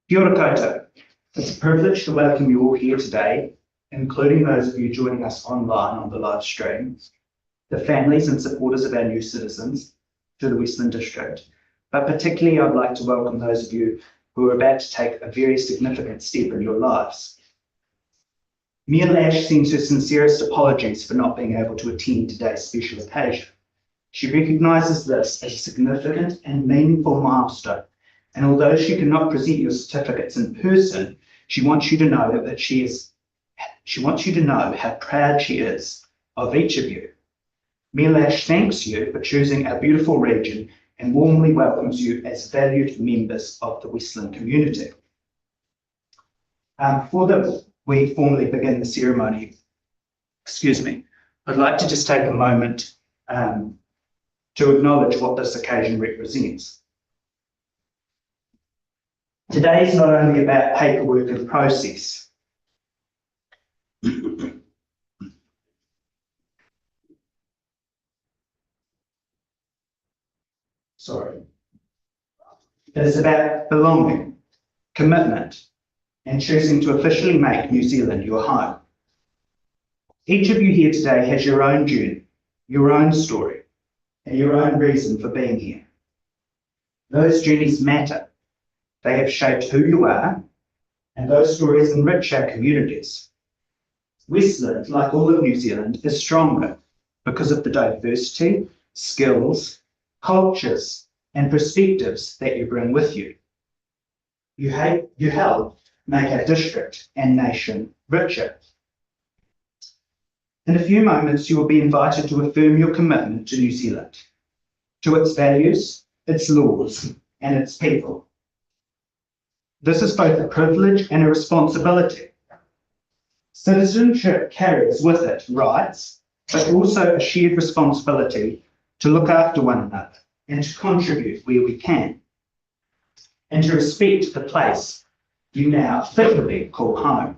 Kia ora koutou. It's a privilege to welcome you all here today, including those of you joining us online on the live stream, the families and supporters of our new citizens to the Westland District. But particularly, I'd like to welcome those of you who are about to take a very significant step in your lives. Mia Lash sends her sincerest apologies for not being able to attend today's special occasion. She recognises this as a significant and meaningful milestone, and although she cannot present your certificates in person, she wants you to know how proud she is of each of you. Mia Lash thanks you for choosing our beautiful region and warmly welcomes you as valued members of the Westland community. Before we formally begin the ceremony, I'd like to just take a moment to acknowledge what this occasion represents. Today is not only about paperwork and process. It is about belonging, commitment, and choosing to officially make New Zealand your home. Each of you here today has your own journey, your own story, and your own reason for being here. Those journeys matter. They have shaped who you are, and those stories enrich our communities. Westland, like all of New Zealand, is stronger because of the diversity, skills, cultures, and perspectives that you bring with you. You help make our district and nation richer. In a few moments, you will be invited to affirm your commitment to New Zealand, to its values, its laws, and its people. This is both a privilege and a responsibility. Citizenship carries with it rights, but also a shared responsibility to look after one another and to contribute where we can, and to respect the place you now officially call home.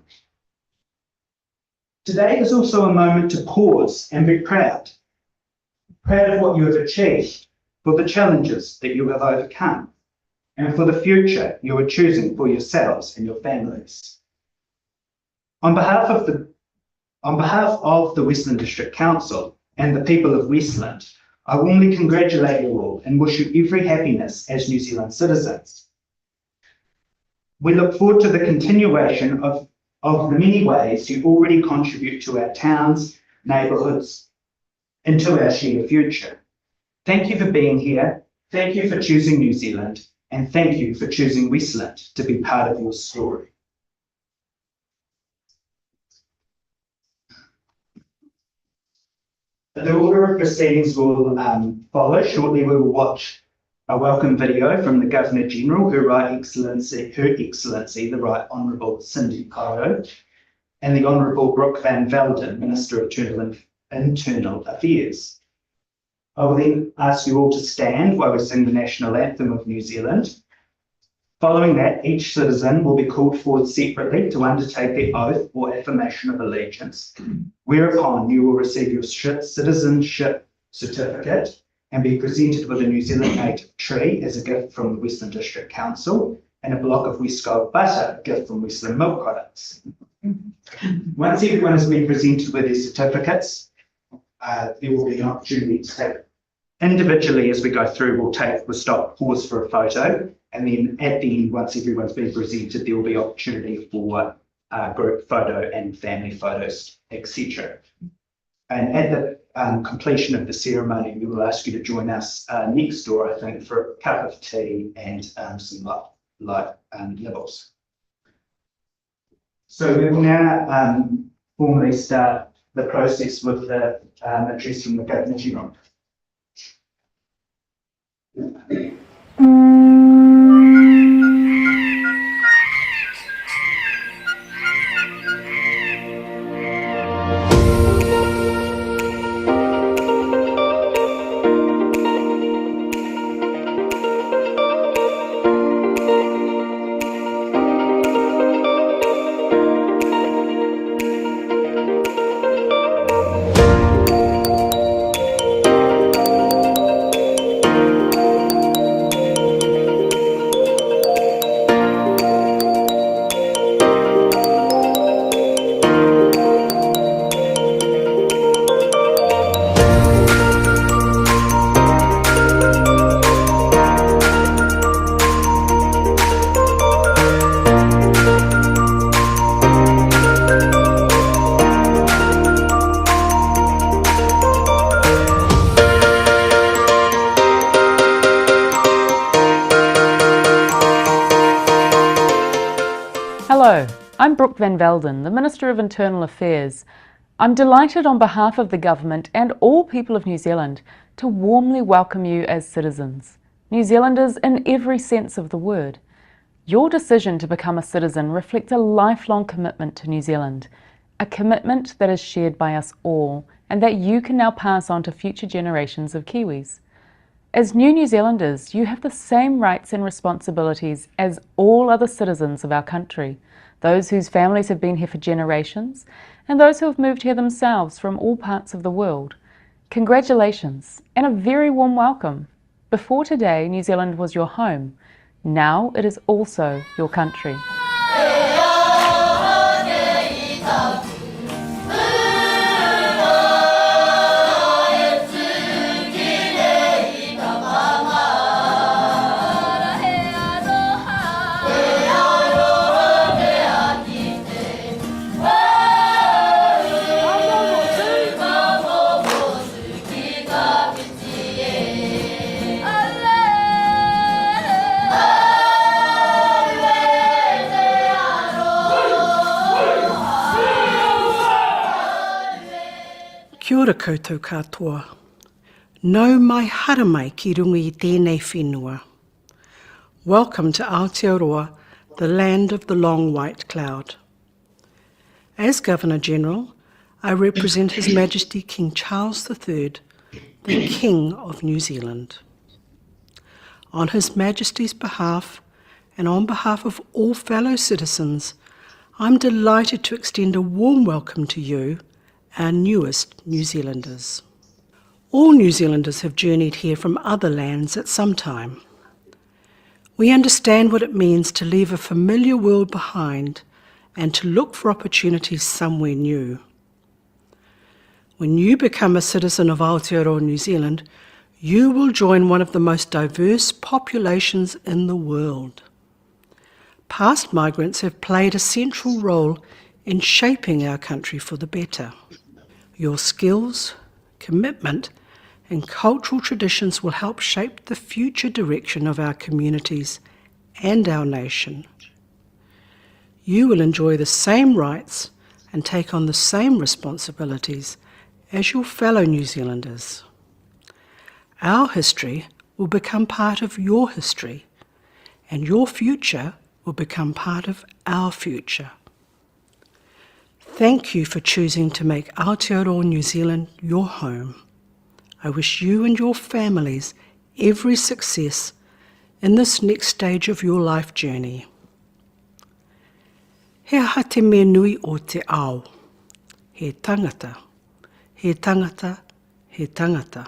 Today is also a moment to pause and be proud of what you have achieved, for the challenges that you have overcome, and for the future you are choosing for yourselves and your families. On behalf of the Westland District Council and the people of Westland, I warmly congratulate you all and wish you every happiness as New Zealand citizens. We look forward to the continuation of the many ways you already contribute to our towns, neighbourhoods, and to our shared future. Thank you for being here, thank you for choosing New Zealand, and thank you for choosing Westland to be part of your story. The order of proceedings will follow. Shortly we will watch a welcome video from the Governor-General, Her Excellency, the Right Honourable Cindy Koro, and the Honourable Brooke Van Velden, Minister of Internal Affairs. I will then ask you all to stand while we sing the National Anthem of New Zealand. Following that, each citizen will be called forward separately to undertake the oath or affirmation of allegiance, whereupon you will receive your citizenship certificate and be presented with a New Zealand native tree as a gift from the Westland District Council and a block of Westgold butter, a gift from Westland Milk Products. Once everyone has been presented with their certificates, there will be an opportunity to take individually as we go through. We'll stop, pause for a photo, and then at the end, once everyone's been presented, there will be opportunity for group photo and family photos, etc. And at the completion of the ceremony, we will ask you to join us next door, I think, for a cup of tea and some light nibbles. So we will now formally start the process with the address from the Governor-General. Hello, I'm Brooke Van Velden, the Minister of Internal Affairs. I'm delighted on behalf of the Government and all people of New Zealand to warmly welcome you as citizens, New Zealanders in every sense of the word. Your decision to become a citizen reflects a lifelong commitment to New Zealand, a commitment that is shared by us all and that you can now pass on to future generations of Kiwis. As new New Zealanders, you have the same rights and responsibilities as all other citizens of our country, those whose families have been here for generations, and those who have moved here themselves from all parts of the world. Congratulations, and a very warm welcome. Before today, New Zealand was your home. Now it is also your country. Kia ora koutou katoa. Nau mai hara mai ki runga I tēnei whenua. Welcome to Aotearoa, the land of the long white cloud. As Governor-General, I represent His Majesty King Charles III, the King of New Zealand. On His Majesty's behalf, and on behalf of all fellow citizens, I'm delighted to extend a warm welcome to you, our newest New Zealanders. All New Zealanders have journeyed here from other lands at some time. We understand what it means to leave a familiar world behind and to look for opportunities somewhere new. When you become a citizen of Aotearoa, New Zealand, you will join one of the most diverse populations in the world. Past migrants have played a central role in shaping our country for the better. Your skills, commitment, and cultural traditions will help shape the future direction of our communities and our nation. You will enjoy the same rights and take on the same responsibilities as your fellow New Zealanders. Our history will become part of your history, and your future will become part of our future. Thank you for choosing to make Aotearoa, New Zealand your home. I wish you and your families every success in this next stage of your life journey. He aha te mea nui o te ao. He tangata, he tangata, he tangata.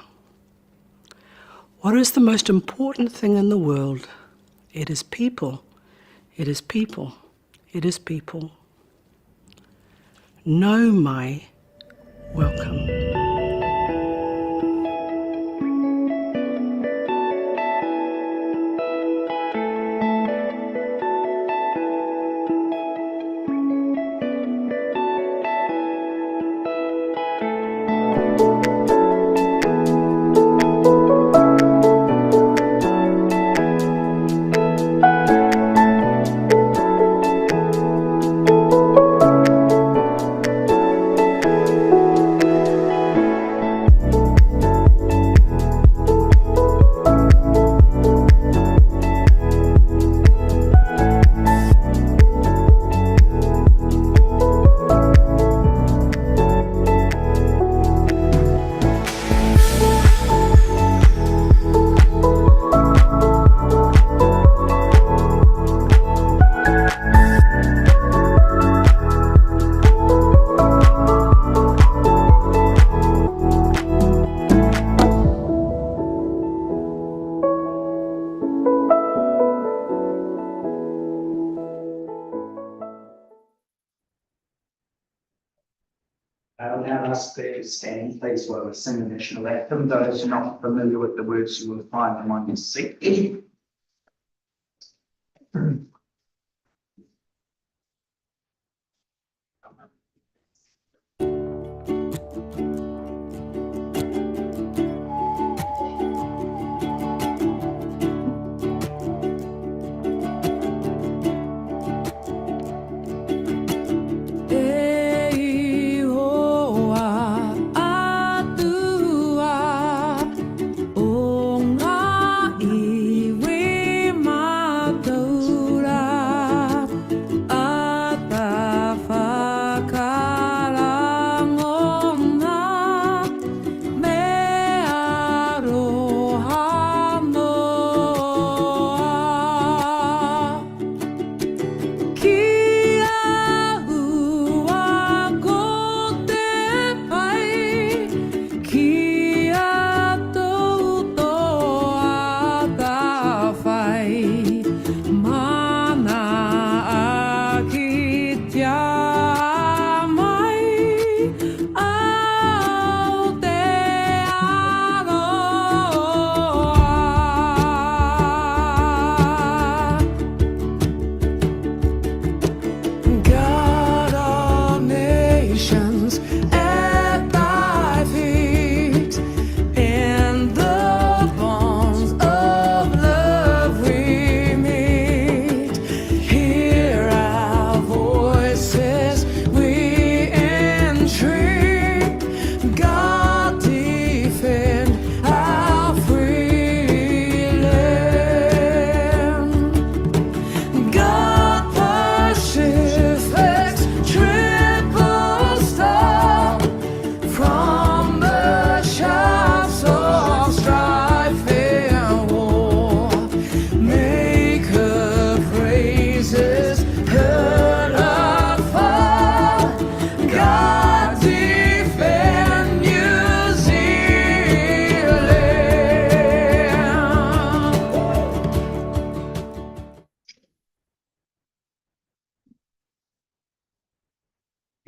What is the most important thing in the world? It is people, it is people, it is people. No mai, welcome. I'll now ask the stand, please, while we sing the national anthem. Those who are not familiar with the words, you will find them on your seat.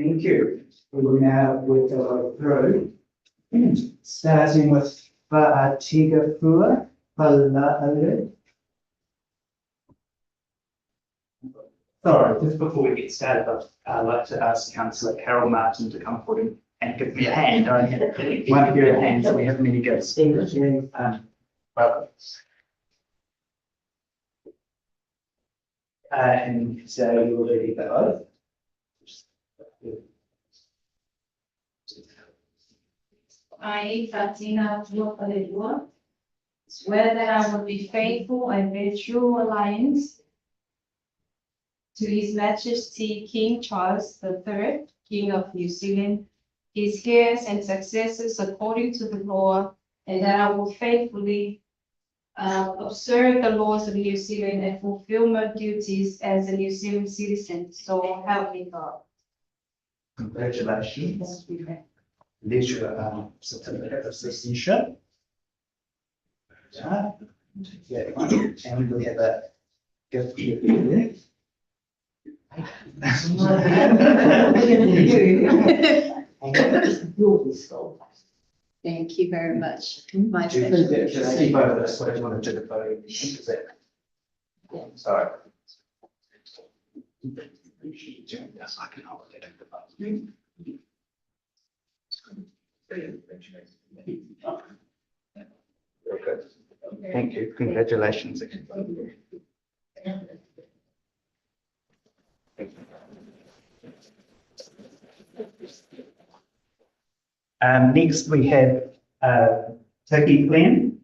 Thank you. We will now go through, starting with Va'atiga Fua, Pala'ale. Sorry, just before we get started, I'd like to ask Councillor Carol Martin to come forward and give me a hand. I only have one pair of hands, and we have many gifts. Welcome. And so you will read the oath. I, Katina Vuopalelua, swear that I will be faithful and bear true alliance to His Majesty King Charles III, King of New Zealand, his heirs and successors according to the law, and that I will faithfully observe the laws of New Zealand and fulfill my duties as a New Zealand citizen. So help me God. Congratulations. There's your certificate of citizenship. Yeah, and we have a gift here. Thank you very much. My Just see both of us, what do you want to do the voting? Is that- Sorry. Yes, I can hold it at the bottom. Very good. Thank you. Congratulations. Next we have Turkey Glen.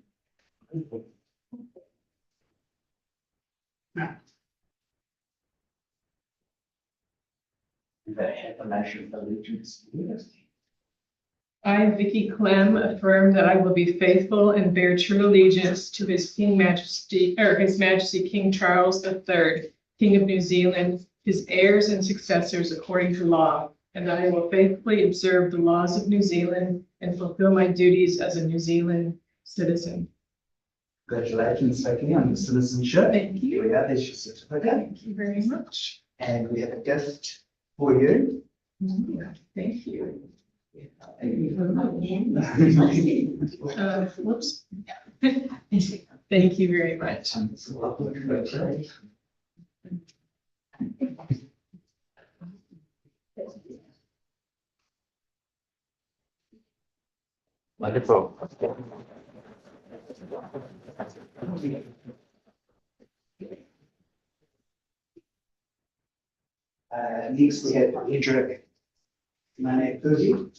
They have a nation of allegiance. I, Vicky Clem, affirm that I will be faithful and bear true allegiance to His Majesty King Charles III, King of New Zealand, his heirs and successors according to law, and that I will faithfully observe the laws of New Zealand and fulfill my duties as a New Zealand citizen. Congratulations, Vicky, on your citizenship. Thank you. Here we are, there's your certificate. Thank you very much. And we have a gift for you. Thank you. Whoops. Thank you very much. Wonderful. Next we have Edric Manepudi.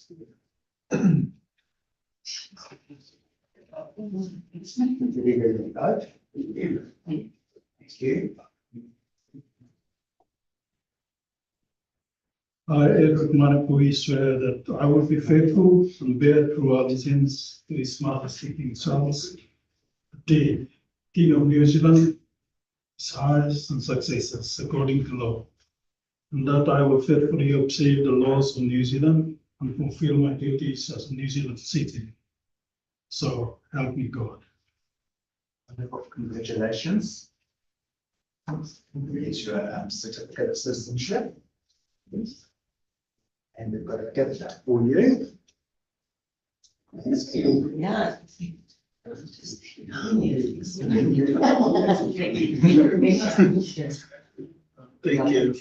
Thank you. I, Edward Manapui, swear that I will be faithful and bear true allegiance to His Majesty King Charles III, King of New Zealand, his heirs and successors according to law, and that I will faithfully observe the laws of New Zealand and fulfill my duties as a New Zealand citizen. So help me God. Wonderful. Congratulations. Here's your certificate of citizenship. And we've got a gift for you. Yeah. Thank you.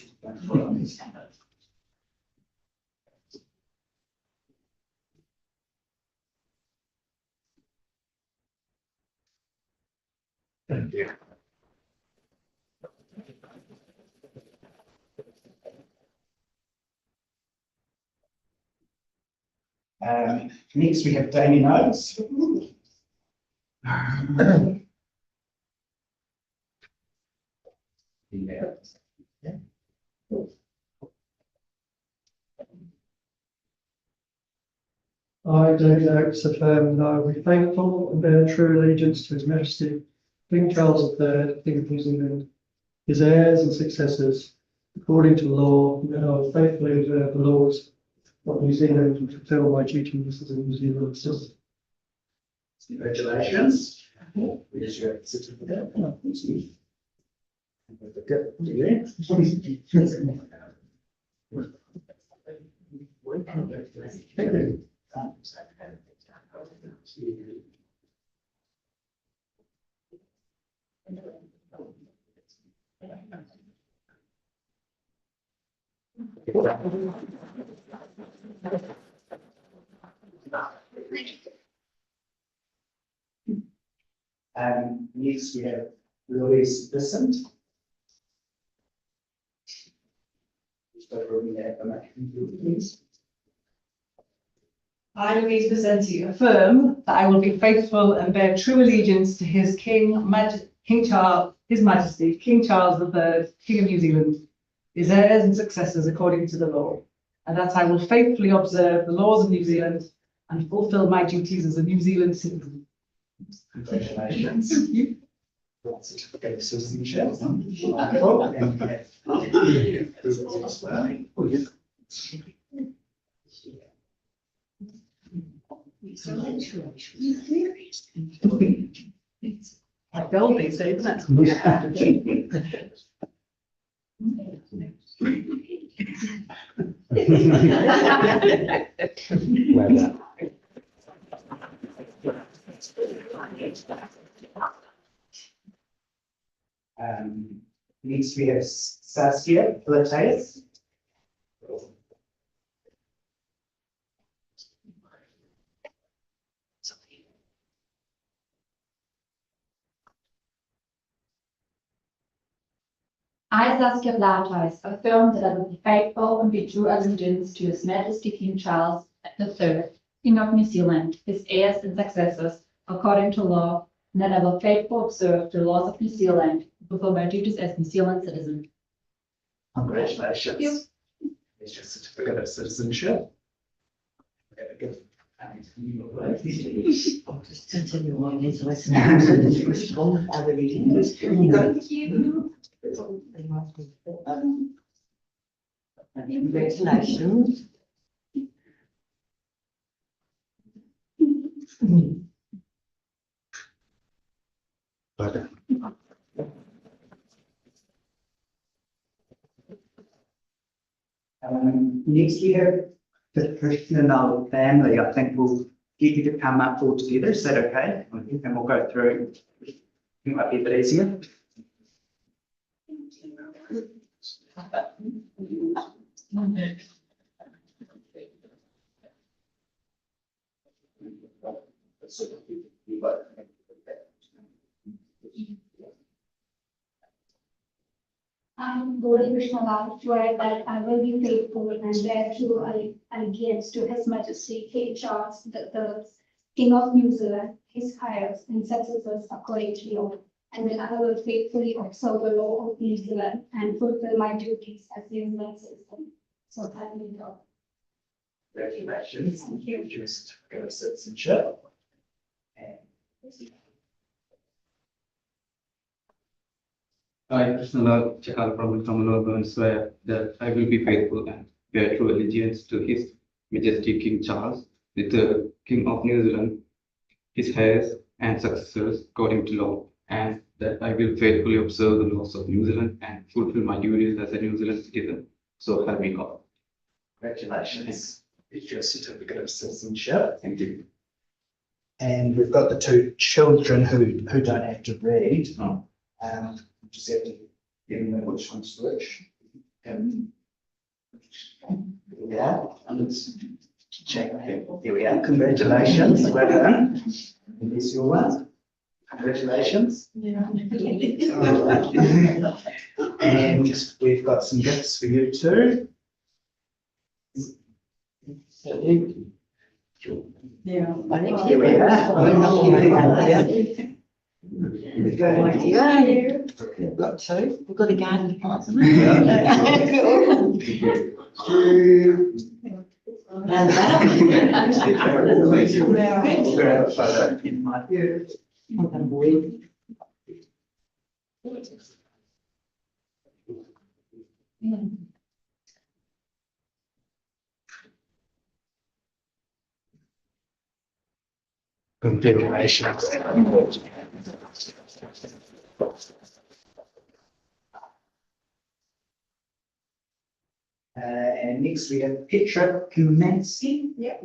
Thank you. Next we have Damien Oates. I, David Oates, affirm that I will be faithful and bear true allegiance to His Majesty King Charles III, King of New Zealand, his heirs and successors, according to law, and that I will faithfully observe the laws of New Zealand and fulfil my duties as a New Zealand citizen. Congratulations. Here's your certificate. Thank you. And with the gift for you. Thank you. Next we have Louise Bissant. Please. I, Louise Vicenti, affirm that I will be faithful and bear true allegiance to His Majesty, King Charles III, King of New Zealand, his heirs and successors according to the law, and that I will faithfully observe the laws of New Zealand and fulfil my duties as a New Zealand citizen. Congratulations. Certificate of citizenship. Like gold these days, isn't it? Next we have Saskia Pilates. I, Saskia Blatheis, affirm that I will be faithful and be true allegiance to His Majesty King Charles III, King of New Zealand, his heirs and successors, according to law, and that I will faithfully observe the laws of New Zealand and fulfill my duties as New Zealand citizen. Congratulations. Here's your certificate of citizenship. Just continue on his listening. Other readings. Thank you. Congratulations. Next we have the Christianal family. I think we'll get you to come up all together. Is that okay? And we'll go through. It might be a bit easier. I'm Gauri Krishnalal, swear that I will be faithful and bear true allegiance to His Majesty King Charles III, King of New Zealand, his heirs and successors according to law, and that I will faithfully observe the law of New Zealand and fulfill my duties as New Zealand citizen. So help me God. Congratulations. Thank you. Your certificate of citizenship. I, Krishnalal Chakal from Melbourne, swear that I will be faithful and bear true allegiance to His Majesty King Charles III, King of New Zealand, his heirs and successors according to law, and that I will faithfully observe the laws of New Zealand and fulfill my duties as a New Zealand citizen. So help me God. Congratulations. It's your certificate of citizenship. Thank you. And we've got the two children who don't have to read. Just have to give them which one's which. Yeah, and let's check. Here we are. Congratulations. Well done. And here's your one. Congratulations. And we've got some gifts for you too. Yeah. Here we are. We've got two. We've got a garden pot. Congratulations. And next we have Petra Kumansky. Yeah.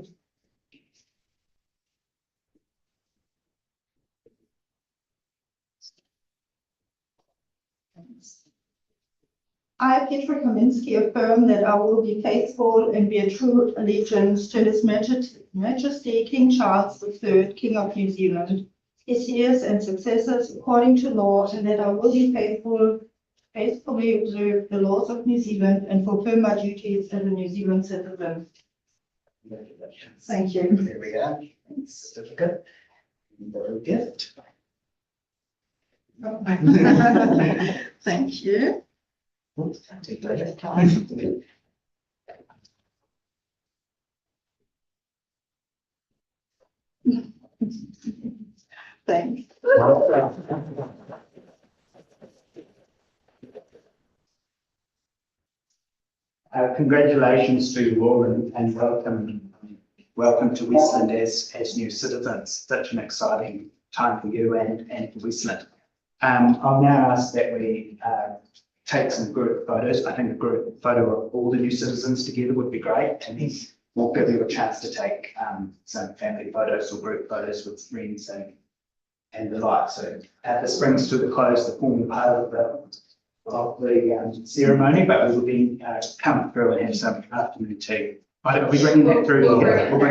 I, Petra Kaminsky, affirm that I will be faithful and bear true allegiance to His Majesty King Charles III, King of New Zealand, his heirs and successors according to law, and that I will be faithfully observe the laws of New Zealand and fulfill my duties as a New Zealand citizen. Congratulations. Thank you. There we are. Certificate. And the gift. Thank you. Take that time. Thanks. Congratulations to you all and welcome to Westland as new citizens. Such an exciting time for you and for Westland. I'll now ask that we take some group photos. I think a group photo of all the new citizens together would be great, and then we'll give you a chance to take some family photos or group photos with friends and the like. So this brings to the close the formal part of the ceremony, but we will then come through and have some afternoon tea. Are we bringing that through? We'll bring